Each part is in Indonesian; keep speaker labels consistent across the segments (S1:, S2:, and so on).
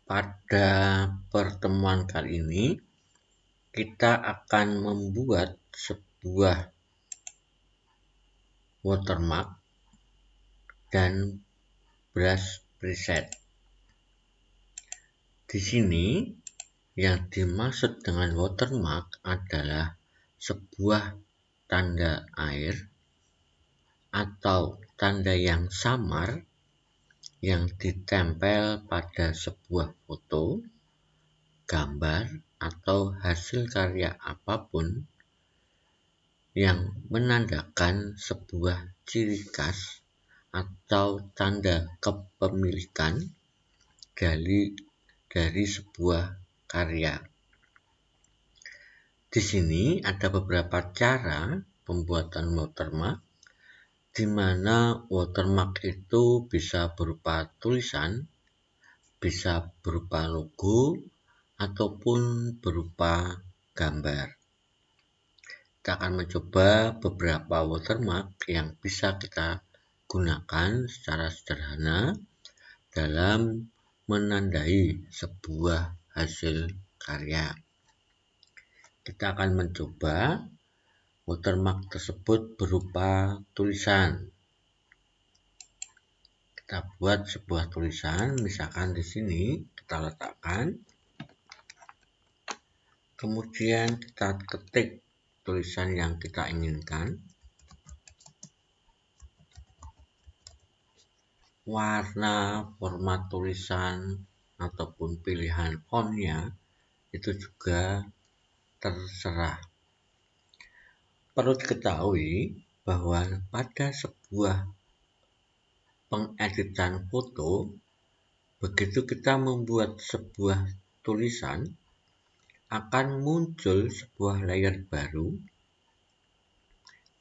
S1: Pada pertemuan kali ini, kita akan membuat sebuah watermark dan brush preset. Di sini, yang dimaksud dengan watermark adalah sebuah tanda air atau tanda yang samar yang ditempel pada sebuah foto, gambar, atau hasil karya apapun yang menandakan sebuah ciri khas atau tanda kepemilikan dari sebuah karya. Di sini ada beberapa cara pembuatan watermark, di mana watermark itu bisa berupa tulisan, bisa berupa logo, ataupun berupa gambar. Kita akan mencoba beberapa watermark yang bisa kita gunakan secara sederhana dalam menandai sebuah hasil karya. Kita akan mencoba watermark tersebut berupa tulisan. Kita buat sebuah tulisan, misalkan di sini kita letakkan, kemudian kita ketik tulisan yang kita inginkan, warna, format tulisan, ataupun pilihan fontnya itu juga terserah. Perlu diketahui bahwa pada sebuah pengeditan foto, begitu kita membuat sebuah tulisan, akan muncul sebuah layer baru,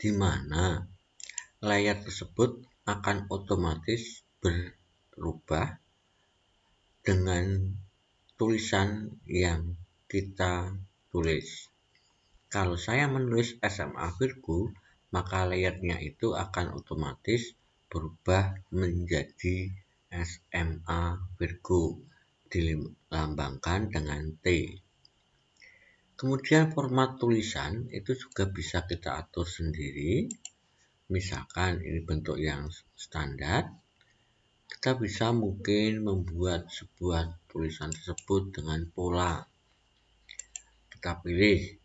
S1: di mana layer tersebut akan otomatis berubah dengan tulisan yang kita tulis. Kalau saya menulis SMA Virgo, maka layernya itu akan otomatis berubah menjadi SMA Virgo, dilambangkan dengan T. Kemudian format tulisan itu juga bisa kita atur sendiri. Misalkan ini bentuk yang standar, kita bisa mungkin membuat sebuah tulisan tersebut dengan pola. Kita pilih.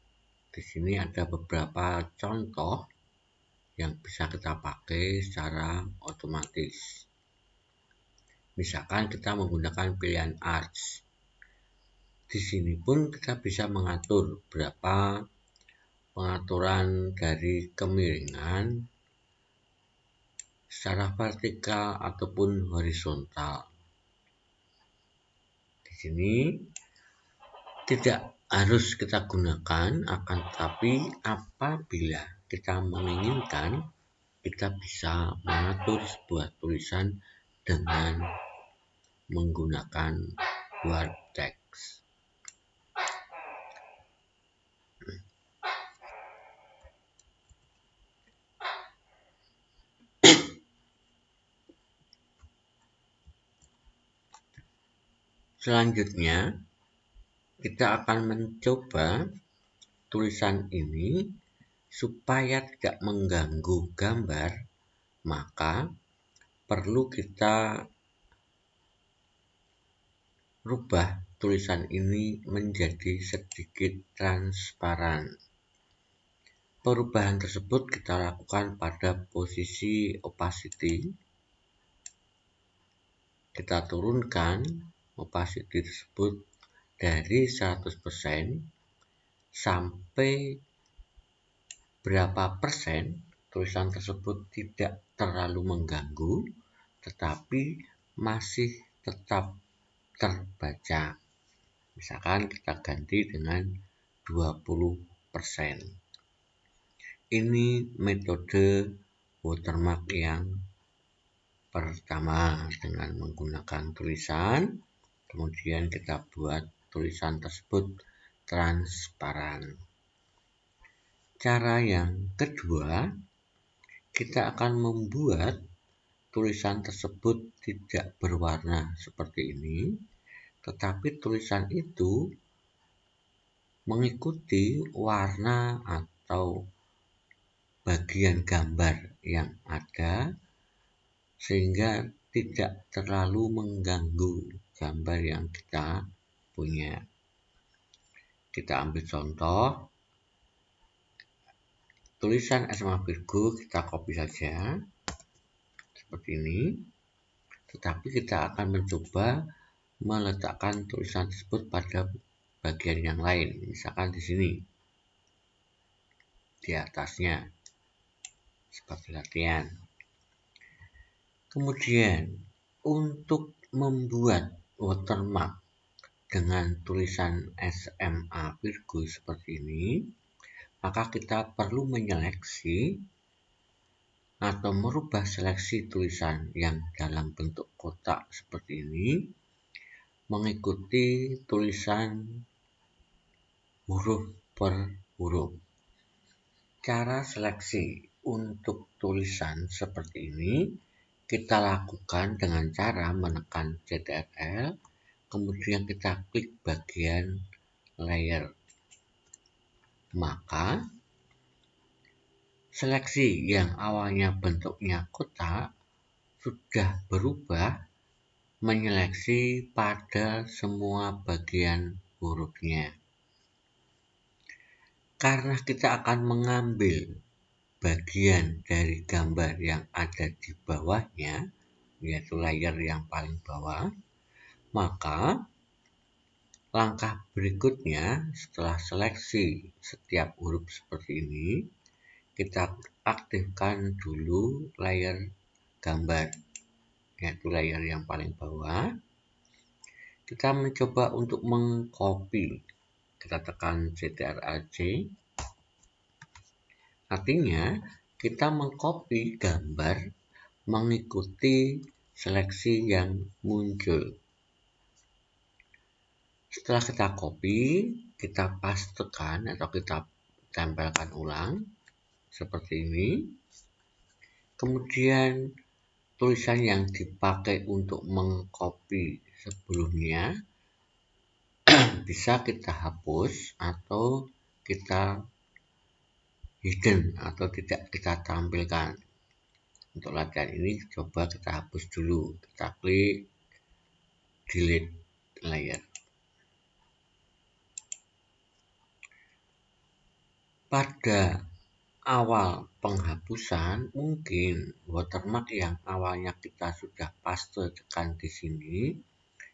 S1: Di sini ada beberapa contoh yang bisa kita pakai secara otomatis. Misalkan kita menggunakan pilihan arch. Di sini pun kita bisa mengatur berapa pengaturan dari kemiringan secara vertikal ataupun horizontal. Di sini tidak harus kita gunakan, akan tetapi apabila kita menginginkan, kita bisa mengatur sebuah tulisan dengan menggunakan word text. Selanjutnya, kita akan mencoba tulisan ini supaya tidak mengganggu gambar, maka perlu kita rubah tulisan ini menjadi sedikit transparan. Perubahan tersebut kita lakukan pada posisi opacity. Kita turunkan opacity tersebut dari 100% sampai berapa persen tulisan tersebut tidak terlalu mengganggu, tetapi masih tetap terbaca. Misalkan kita ganti dengan 20%. Ini metode watermark yang pertama, dengan menggunakan tulisan, kemudian kita buat tulisan tersebut transparan. Cara yang kedua, kita akan membuat tulisan tersebut tidak berwarna seperti ini, tetapi tulisan itu mengikuti warna atau bagian gambar yang ada sehingga tidak terlalu mengganggu gambar yang kita punya. Kita ambil contoh, tulisan SMA Virgo kita copy saja seperti ini, tetapi kita akan mencoba meletakkan tulisan tersebut pada bagian yang lain, misalkan di sini, di atasnya, sebagai latihan. Kemudian, untuk membuat watermark dengan tulisan SMA Virgo seperti ini, maka kita perlu menyeleksi atau merubah seleksi tulisan yang dalam bentuk kotak seperti ini mengikuti tulisan huruf per huruf. Cara seleksi untuk tulisan seperti ini kita lakukan dengan cara menekan Ctrl, kemudian kita klik bagian layer. Maka seleksi yang awalnya bentuknya kotak sudah berubah menyeleksi pada semua bagian hurufnya. Karena kita akan mengambil bagian dari gambar yang ada di bawahnya, yaitu layer yang paling bawah, maka langkah berikutnya setelah seleksi setiap huruf seperti ini, kita aktifkan dulu layer gambar, yaitu layer yang paling bawah. Kita mencoba untuk mengcopy. Kita tekan Ctrl+C. Artinya, kita mengcopy gambar mengikuti seleksi yang muncul. Setelah kita copy, kita pastekan atau kita tempelkan ulang seperti ini. Kemudian tulisan yang dipakai untuk mengcopy sebelumnya bisa kita hapus atau kita hidden atau tidak kita tampilkan. Untuk latihan ini coba kita hapus dulu. Kita klik delete layer. Pada awal penghapusan, mungkin watermark yang awalnya kita sudah paste tekan di sini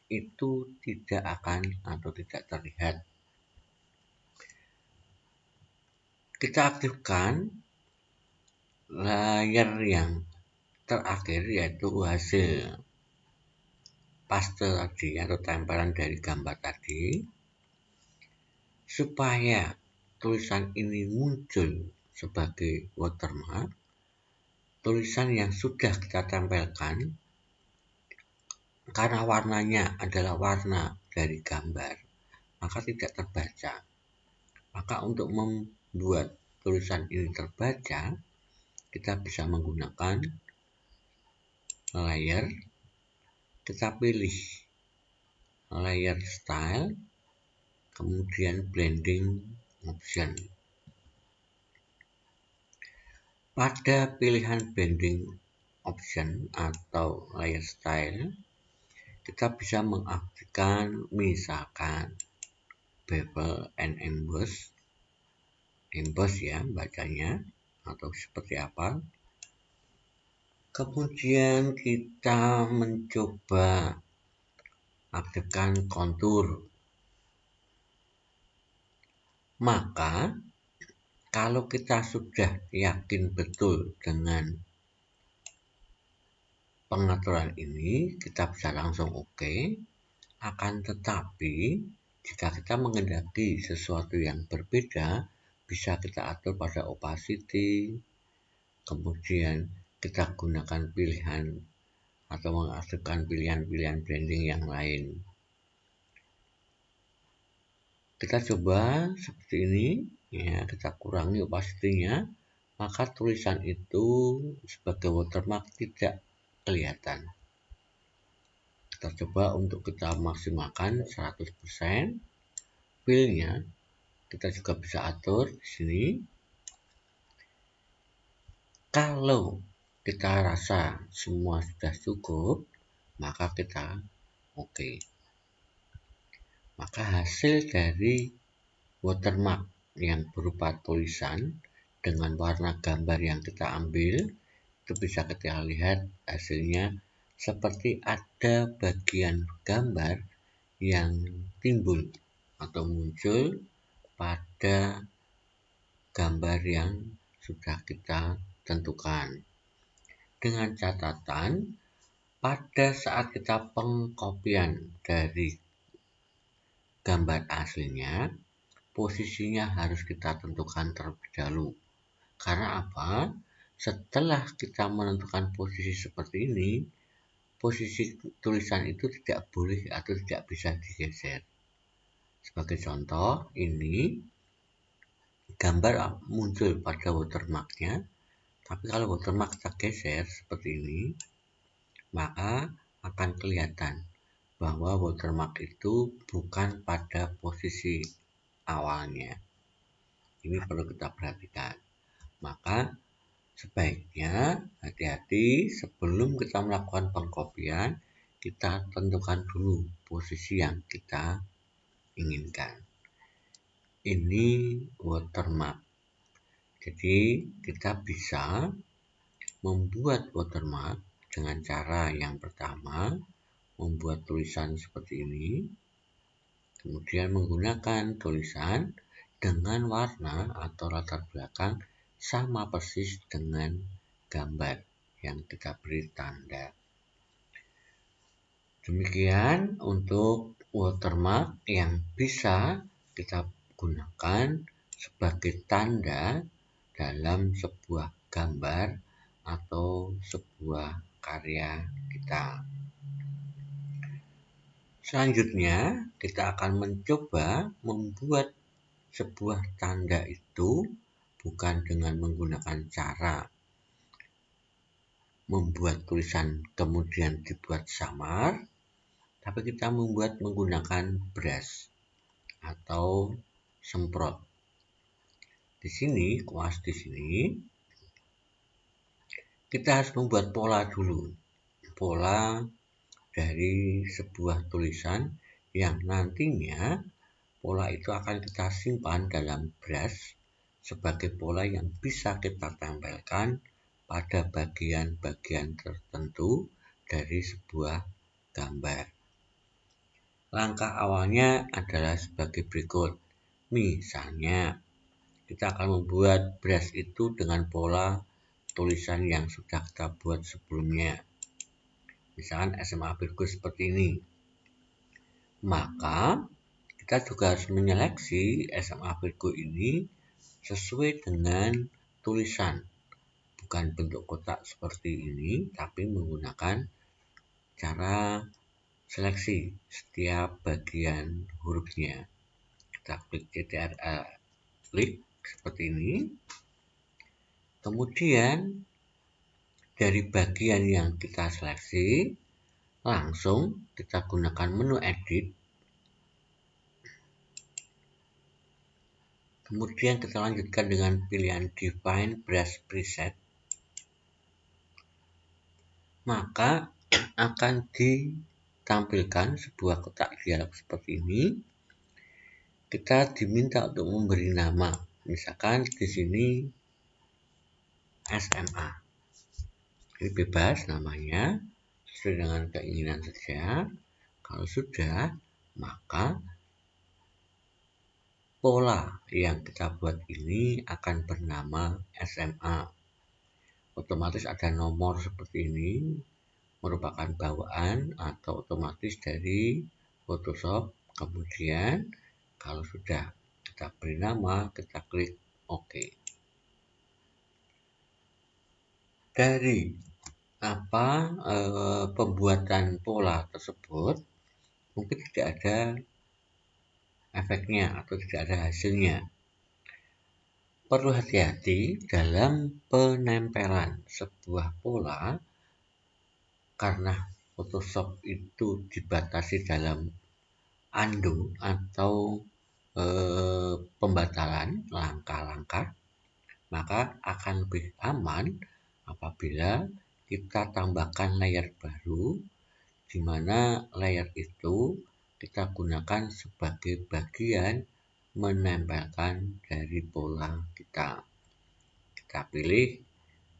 S1: itu tidak akan atau tidak terlihat. Kita aktifkan layer yang terakhir yaitu hasil paste tadi atau tempelan dari gambar tadi, supaya tulisan ini muncul sebagai watermark. Tulisan yang sudah kita tempelkan karena warnanya adalah warna dari gambar, maka tidak terbaca. Maka untuk membuat tulisan ini terbaca, kita bisa menggunakan layer. Kita pilih layer style, kemudian blending option. Pada pilihan blending option atau layer style, kita bisa mengaktifkan misalkan bevel and emboss ya bacanya, atau seperti apa. Kemudian kita mencoba aktifkan kontur. Maka kalau kita sudah yakin betul dengan pengaturan ini, kita bisa langsung OK. Akan tetapi jika kita menghendaki sesuatu yang berbeda, bisa kita atur pada opacity, kemudian kita gunakan pilihan atau mengaktifkan pilihan-pilihan blending yang lain. Kita coba seperti ini, ya, kita kurangi opacity-nya, maka tulisan itu sebagai watermark tidak kelihatan. Kita coba untuk kita maksimalkan 100%. Fill-nya kita juga bisa atur di sini. Kalau kita rasa semua sudah cukup, maka kita oke. Maka hasil dari watermark yang berupa tulisan dengan warna gambar yang kita ambil, itu bisa kita lihat hasilnya seperti ada bagian gambar yang timbul atau muncul pada gambar yang sudah kita tentukan. Dengan catatan, pada saat kita pengkopian dari gambar aslinya, posisinya harus kita tentukan terlebih dahulu. Karena apa? Setelah kita menentukan posisi seperti ini, posisi tulisan itu tidak boleh atau tidak bisa digeser. Sebagai contoh, ini gambar muncul pada watermarknya, tapi kalau watermark kita geser seperti ini, maka akan kelihatan bahwa watermark itu bukan pada posisi awalnya. Ini perlu kita perhatikan. Maka sebaiknya hati-hati sebelum kita melakukan pengkopian, kita tentukan dulu posisi yang kita inginkan. Ini watermark. Jadi kita bisa membuat watermark dengan cara yang pertama, membuat tulisan seperti ini, kemudian menggunakan tulisan dengan warna atau latar belakang sama persis dengan gambar yang kita beri tanda. Demikian untuk watermark yang bisa kita gunakan sebagai tanda dalam sebuah gambar atau sebuah karya kita. Selanjutnya, kita akan mencoba membuat sebuah tanda itu bukan dengan menggunakan cara membuat tulisan kemudian dibuat samar, tapi kita membuat menggunakan brush atau semprot. Di sini, kita harus membuat pola dulu. Pola dari sebuah tulisan yang nantinya pola itu akan kita simpan dalam brush sebagai pola yang bisa kita tempelkan pada bagian-bagian tertentu dari sebuah gambar. Langkah awalnya adalah sebagai berikut. Misalnya, kita akan membuat brush itu dengan pola tulisan yang sudah kita buat sebelumnya. Misalkan SMA Virgo seperti ini. Maka, kita juga harus menyeleksi SMA Virgo ini sesuai dengan tulisan. Bukan bentuk kotak seperti ini, tapi menggunakan cara seleksi setiap bagian hurufnya. Kita klik CTRL, klik seperti ini. Kemudian dari bagian yang kita seleksi, langsung kita gunakan menu edit. Kemudian kita lanjutkan dengan pilihan Define Brush Preset. Maka akan ditampilkan sebuah kotak dialog seperti ini. Kita diminta untuk memberi nama. Misalkan di sini SMA. Ini bebas namanya, sesuai dengan keinginan saja. Kalau sudah, maka pola yang kita buat ini akan bernama SMA. Otomatis ada nomor seperti ini, merupakan bawaan atau otomatis dari Photoshop. Kemudian kalau sudah kita beri nama, kita klik OK. Dari pembuatan pola tersebut, mungkin tidak ada efeknya atau tidak ada hasilnya. Perlu hati-hati dalam penempelan sebuah pola karena Photoshop itu dibatasi dalam undo atau pembatalan langkah-langkah, maka akan lebih aman apabila kita tambahkan layer baru, di mana layer itu kita gunakan sebagai bagian menempelkan dari pola kita. Kita pilih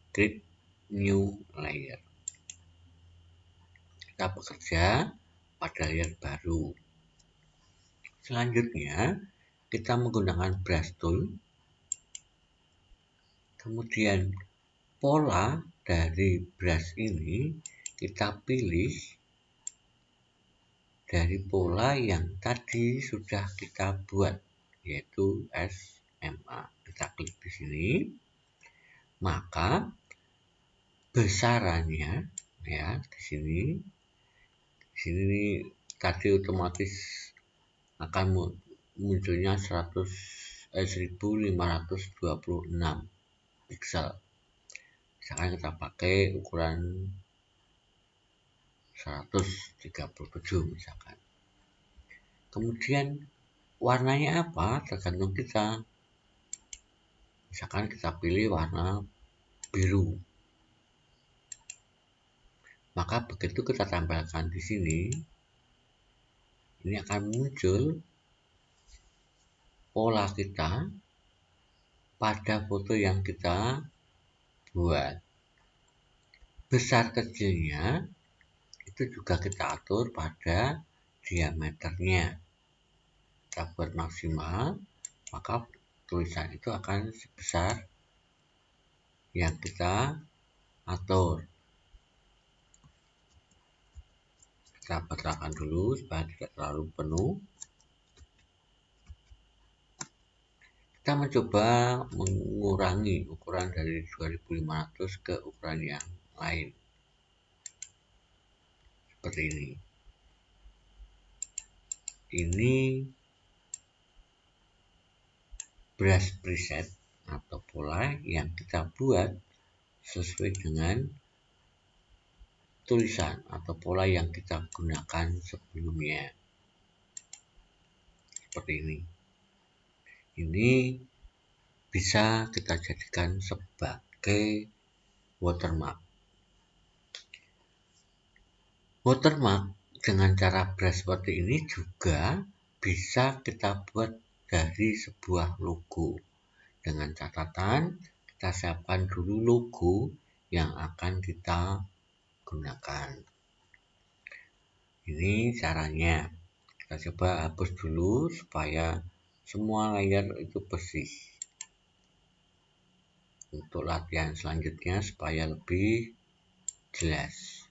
S1: create new layer. Kita bekerja pada layer baru. Selanjutnya, kita menggunakan brush tool. Kemudian pola dari brush ini kita pilih dari pola yang tadi sudah kita buat, yaitu SMA. Kita klik di sini, maka besarannya ya di sini tadi otomatis akan munculnya 1526 pixel. Misalkan kita pakai ukuran 137 misalkan. Kemudian warnanya apa tergantung kita. Misalkan kita pilih warna biru. Maka begitu kita tempelkan di sini, ini akan muncul pola kita pada foto yang kita buat. Besar kecilnya itu juga kita atur pada diameternya. Kita buat maksimal, maka tulisan itu akan sebesar yang kita atur. Kita betulkan dulu supaya tidak terlalu penuh. Kita mencoba mengurangi ukuran dari 2500 ke ukuran yang lain. Seperti ini. Ini brush preset atau pola yang kita buat sesuai dengan tulisan atau pola yang kita gunakan sebelumnya. Seperti ini. Ini bisa kita jadikan sebagai watermark. Watermark dengan cara brush seperti ini juga bisa kita buat dari sebuah logo. Dengan catatan, kita siapkan dulu logo yang akan kita gunakan. Ini caranya. Kita coba hapus dulu supaya semua layer itu bersih. Untuk latihan selanjutnya supaya lebih jelas.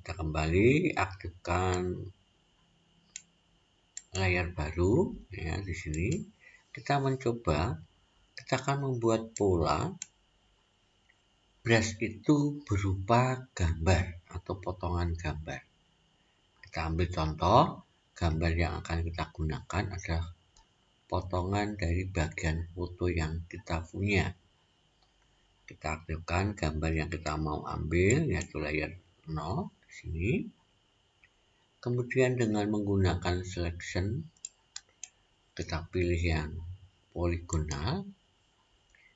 S1: Kita kembali aktifkan layer baru ya di sini. Kita mencoba, kita akan membuat pola brush itu berupa gambar atau potongan gambar. Kita ambil contoh, gambar yang akan kita gunakan adalah potongan dari bagian foto yang kita punya. Kita aktifkan gambar yang kita mau ambil, yaitu layer 0 di sini. Kemudian dengan menggunakan selection, kita pilih yang poligonal.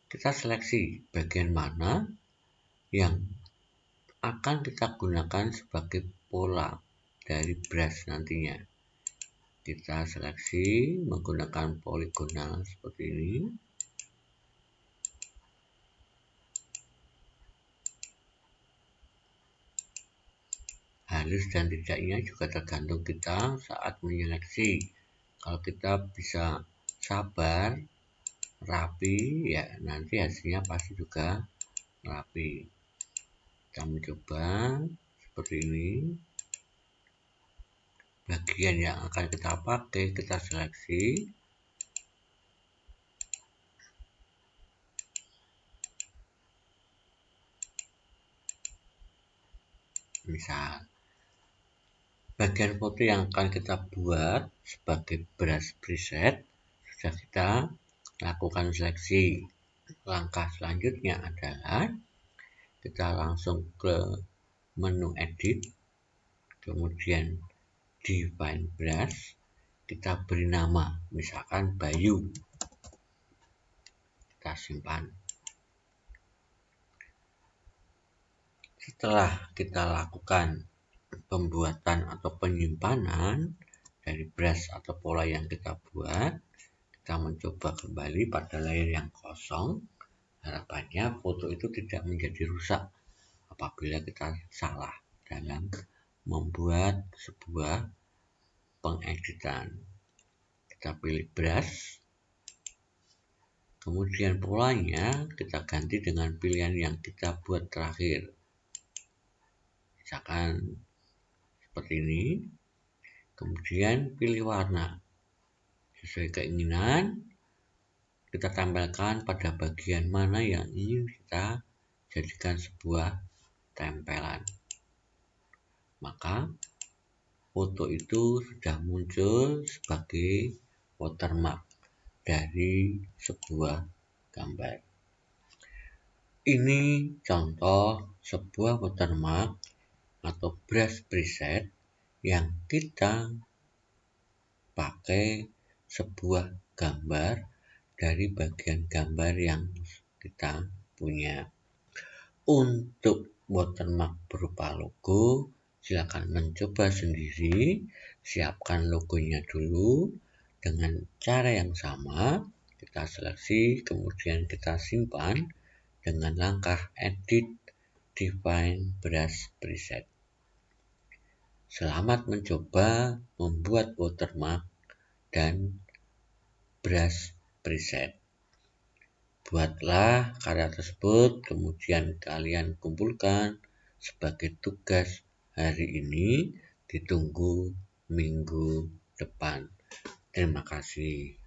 S1: Kita seleksi bagian mana yang akan kita gunakan sebagai pola dari brush nantinya. Kita seleksi menggunakan poligonal seperti ini. Halus dan tidaknya juga tergantung kita saat menyeleksi. Kalau kita bisa sabar, rapi, ya nanti hasilnya pasti juga rapi. Kita mencoba seperti ini. Bagian yang akan kita pakai kita seleksi. Misal bagian foto yang akan kita buat sebagai brush preset sudah kita lakukan seleksi. Langkah selanjutnya adalah kita langsung ke menu edit, kemudian define brush, kita beri nama, misalkan Bayu. Kita simpan. Setelah kita lakukan pembuatan atau penyimpanan dari brush atau pola yang kita buat, kita mencoba kembali pada layer yang kosong. Harapannya foto itu tidak menjadi rusak apabila kita salah dalam membuat sebuah pengeditan. Kita pilih brush, kemudian polanya kita ganti dengan pilihan yang kita buat terakhir. Misalkan seperti ini. Kemudian pilih warna. Sesuai keinginan, kita tempelkan pada bagian mana yang ingin kita jadikan sebuah tempelan. Maka foto itu sudah muncul sebagai watermark dari sebuah gambar. Ini contoh sebuah watermark atau brush preset yang kita pakai sebuah gambar dari bagian gambar yang kita punya. Untuk watermark berupa logo, silakan mencoba sendiri. Siapkan logonya dulu dengan cara yang sama. Kita seleksi, kemudian kita simpan dengan langkah edit, define, brush preset. Selamat mencoba membuat watermark dan brush preset. Buatlah karya tersebut, kemudian kalian kumpulkan sebagai tugas hari ini. Ditunggu minggu depan. Terima kasih.